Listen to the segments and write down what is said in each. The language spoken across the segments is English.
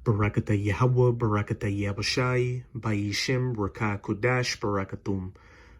Barakata Yahweh, Barakata Yahushai, Bayishim, Rakah Kodash, Barakatum.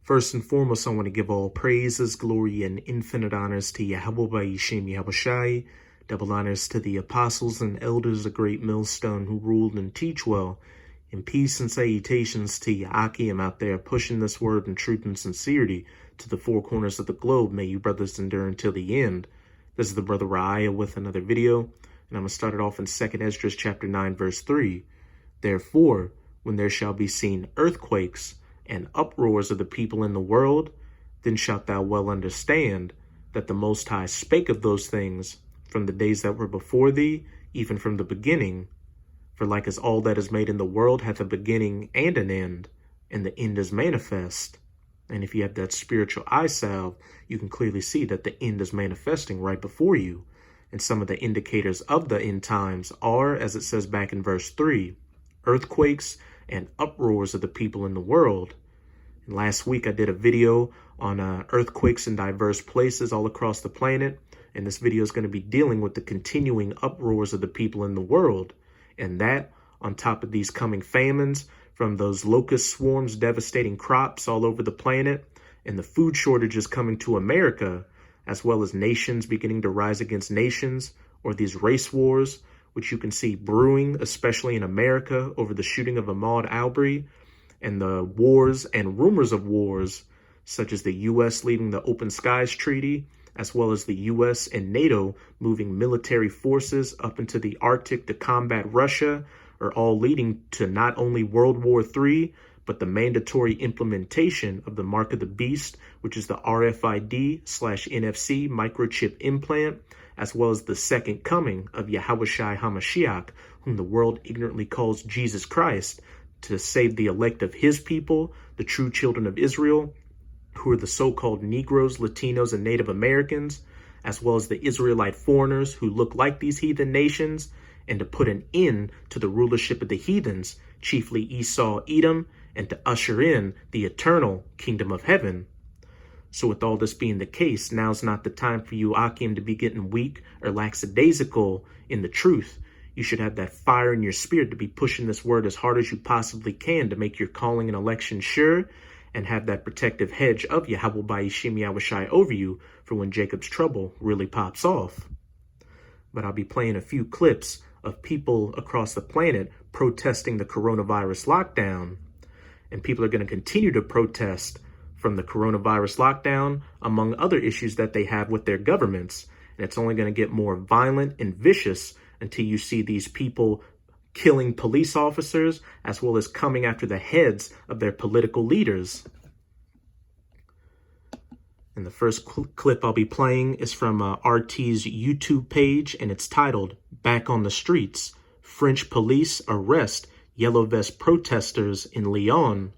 First and foremost, I want to give all praises, glory, and infinite honors to Yahweh, Bayishim, Yahushai. Double honors to the apostles and elders, a great millstone who ruled and teach well. And peace and salutations to Yakim out there pushing this word in truth and sincerity to the four corners of the globe. May you brothers endure until the end. This is the brother Raya with another video. And I'm going to start it off in 2nd Esdras chapter 9, verse 3. Therefore, when there shall be seen earthquakes and uproars of the people in the world, then shalt thou well understand that the Most High spake of those things from the days that were before thee, even from the beginning. For like as all that is made in the world hath a beginning and an end, and the end is manifest. And if you have that spiritual eye salve, you can clearly see that the end is manifesting right before you. And some of the indicators of the end times are, as it says back in verse 3, earthquakes and uproars of the people in the world. And last week I did a video on earthquakes in diverse places all across the planet. And this video is going to be dealing with the continuing uproars of the people in the world. And that, on top of these coming famines, from those locust swarms devastating crops all over the planet, and the food shortages coming to America, as well as nations beginning to rise against nations, or these race wars, which you can see brewing, especially in America, over the shooting of Ahmaud Arbery, and the wars and rumors of wars, such as the U.S. leaving the Open Skies Treaty, as well as the U.S. and NATO moving military forces up into the Arctic to combat Russia, are all leading to not only World War III, but the mandatory implementation of the Mark of the Beast, which is the RFID/NFC microchip implant, as well as the second coming of Yahushai HaMashiach, whom the world ignorantly calls Jesus Christ, to save the elect of his people, the true children of Israel, who are the so-called Negroes, Latinos, and Native Americans, as well as the Israelite foreigners who look like these heathen nations, and to put an end to the rulership of the heathens, chiefly Esau, Edom, and to usher in the eternal kingdom of heaven. So with all this being the case, now's not the time for you, Akim, to be getting weak or lackadaisical in the truth. You should have that fire in your spirit to be pushing this word as hard as you possibly can to make your calling and election sure, and have that protective hedge of Yahweh Ba'ishim Yahushai over you for when Jacob's trouble really pops off. But I'll be playing a few clips of people across the planet protesting the coronavirus lockdown. And people are going to continue to protest from the coronavirus lockdown, among other issues that they have with their governments. And it's only going to get more violent and vicious until you see these people killing police officers, as well as coming after the heads of their political leaders. And the first clip I'll be playing is from RT's YouTube page, and it's titled, "Back on the Streets, French Police Arrest Yellow Vest Protesters in Lyon."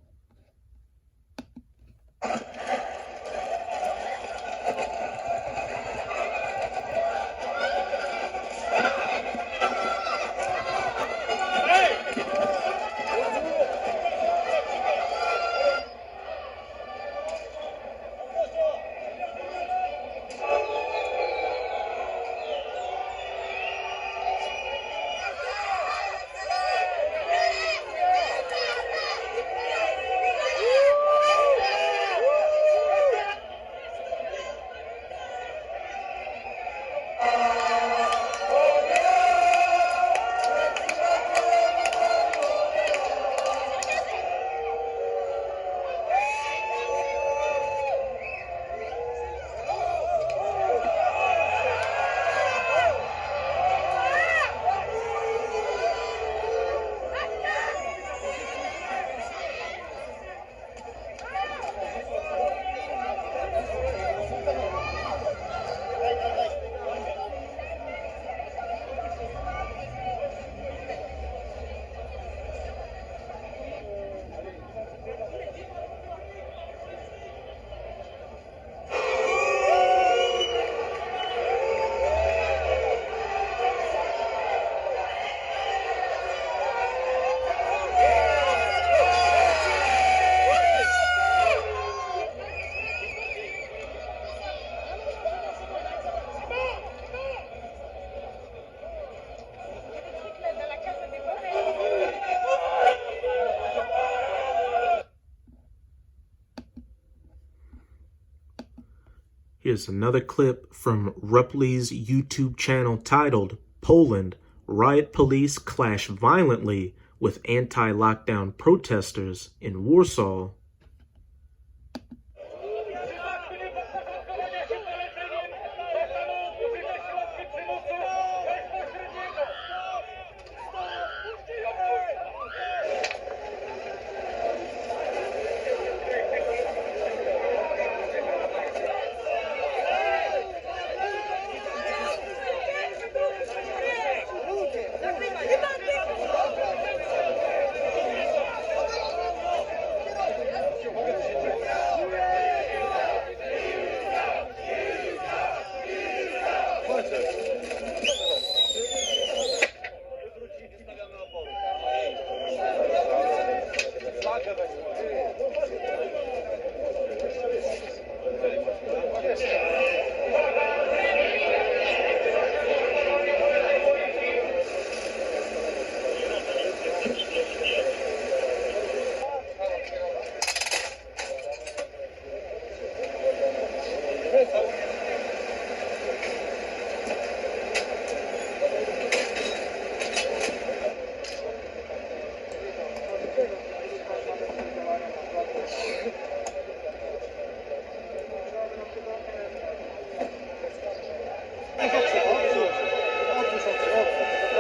Here's another clip from Rupley's YouTube channel titled Poland, Riot Police Clash Violently with Anti-Lockdown Protesters in Warsaw.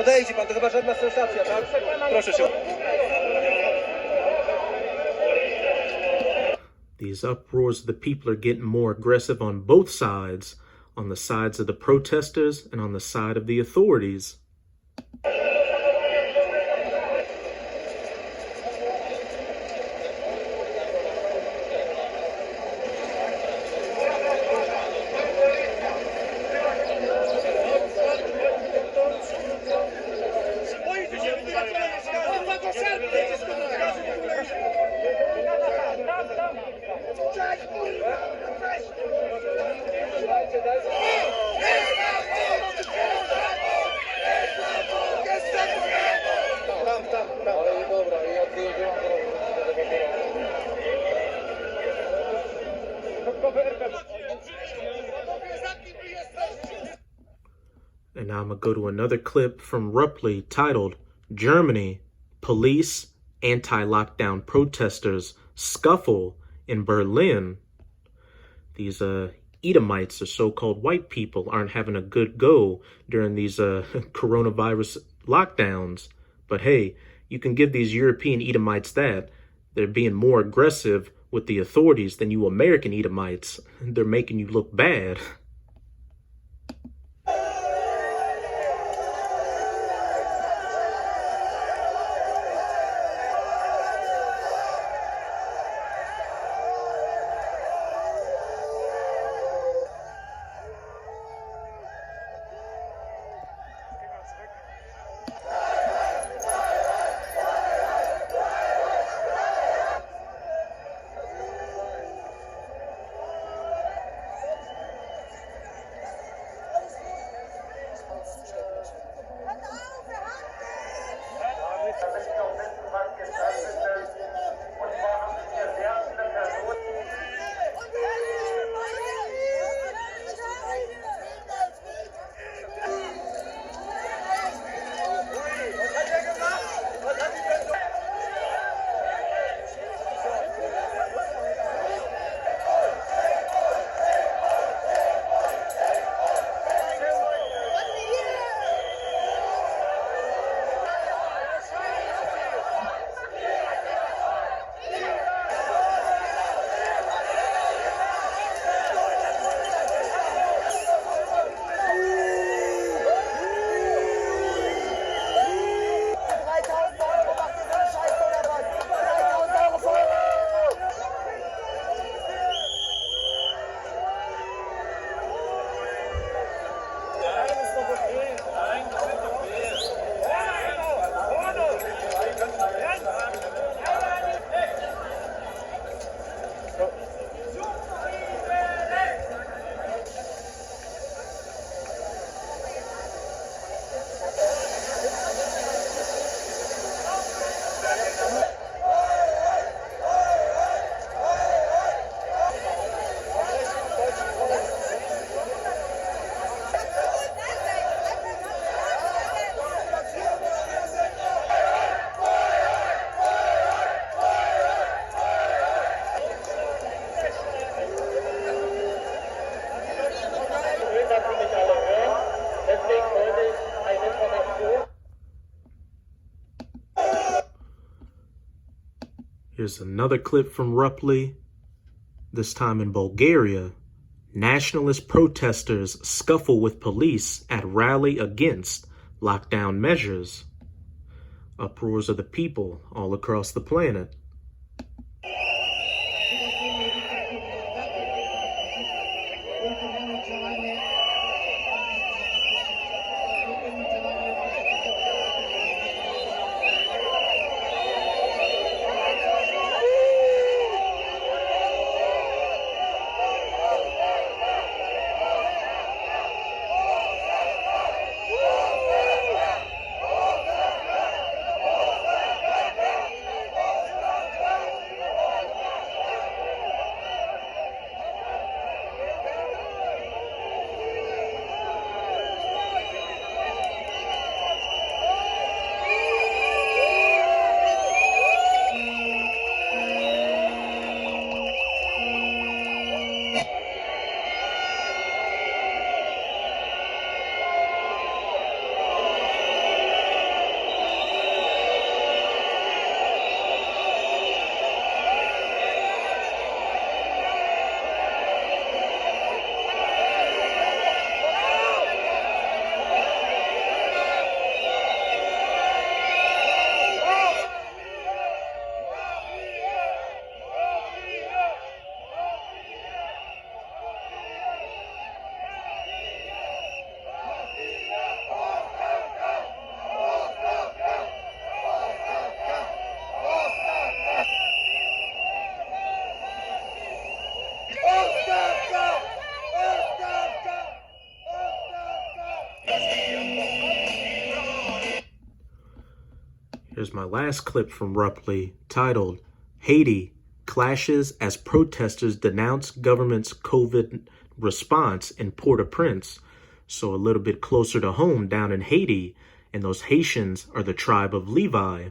Odejdzie pan, to chyba żadna sensacja, tak? Proszę się. These uproars of the people are getting more aggressive on both sides, on the sides of the protesters and on the side of the authorities. And now I'm going to go to another clip from Rupley titled Germany, Police, Anti-Lockdown Protesters Scuffle in Berlin. These Edomites, or so-called white people, aren't having a good go during these coronavirus lockdowns. But hey, you can give these European Edomites that. They're being more aggressive with the authorities than you American Edomites. They're making you look bad. Here's another clip from Rupley. This time in Bulgaria, nationalist protesters scuffle with police at rally against lockdown measures. Uproars of the people all across the planet. Here's my last clip from Rupley, titled, Haiti Clashes as Protesters Denounce Government's COVID Response in Port-au-Prince. So a little bit closer to home down in Haiti, and those Haitians are the tribe of Levi.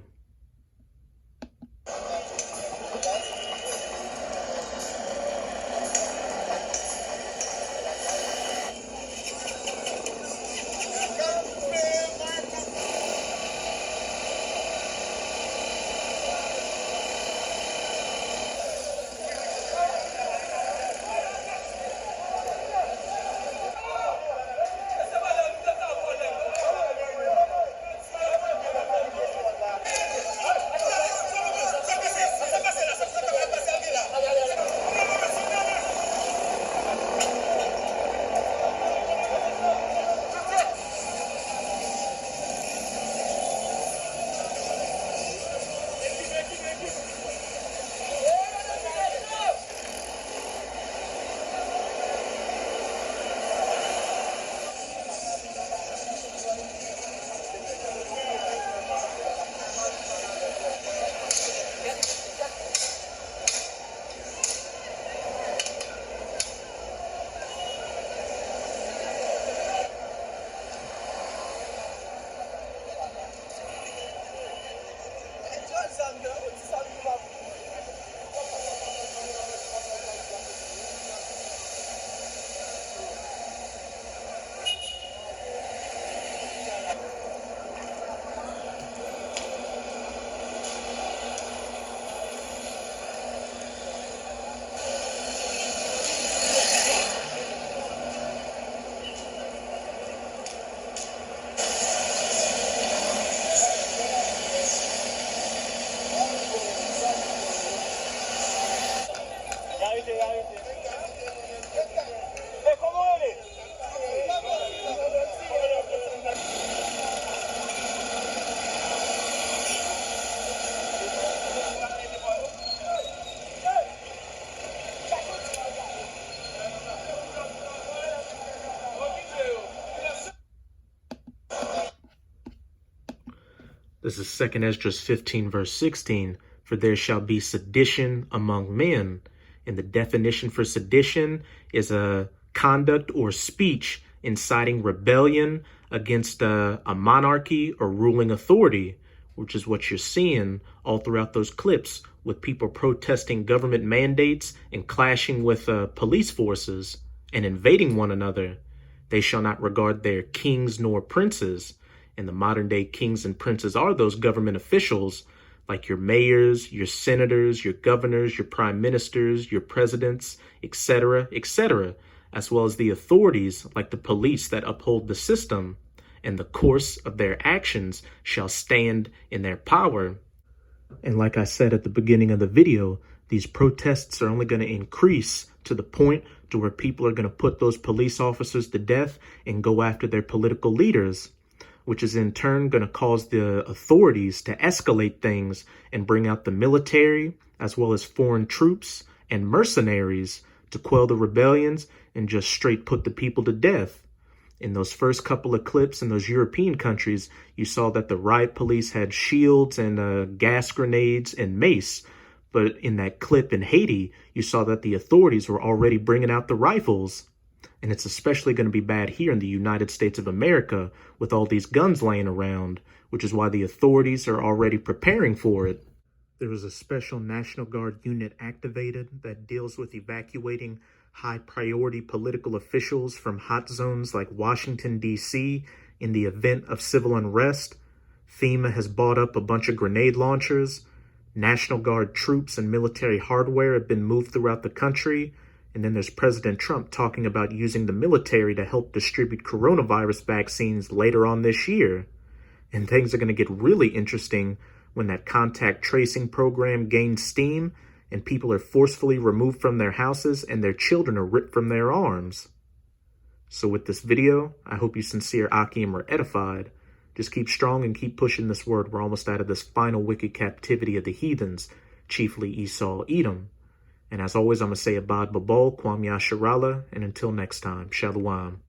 This is 2 Esdras 15, verse 16. For there shall be sedition among men. And the definition for sedition is a conduct or speech inciting rebellion against a monarchy or ruling authority, which is what you're seeing all throughout those clips with people protesting government mandates and clashing with police forces and invading one another. They shall not regard their kings nor princes. And the modern day kings and princes are those government officials like your mayors, your senators, your governors, your prime ministers, your presidents, etc., etc., as well as the authorities like the police that uphold the system, and the course of their actions shall stand in their power. And like I said at the beginning of the video, these protests are only going to increase to the point to where people are going to put those police officers to death and go after their political leaders, which is in turn going to cause the authorities to escalate things and bring out the military as well as foreign troops and mercenaries to quell the rebellions and just straight put the people to death. In those first couple of clips in those European countries, you saw that the riot police had shields and gas grenades and mace. But in that clip in Haiti, you saw that the authorities were already bringing out the rifles. And it's especially going to be bad here in the United States of America with all these guns laying around, which is why the authorities are already preparing for it. There was a special National Guard unit activated that deals with evacuating high-priority political officials from hot zones like Washington, D.C. in the event of civil unrest. FEMA has bought up a bunch of grenade launchers. National Guard troops and military hardware have been moved throughout the country. And then there's President Trump talking about using the military to help distribute coronavirus vaccines later on this year. And things are going to get really interesting when that contact tracing program gains steam and people are forcefully removed from their houses and their children are ripped from their arms. So with this video, I hope you sincere Akim are edified. Just keep strong and keep pushing this word. We're almost out of this final wicked captivity of the heathens, chiefly Esau, Edom. And as always, I'm going to say Abad Babal, Kwam Yasharala, and until next time, Shalom.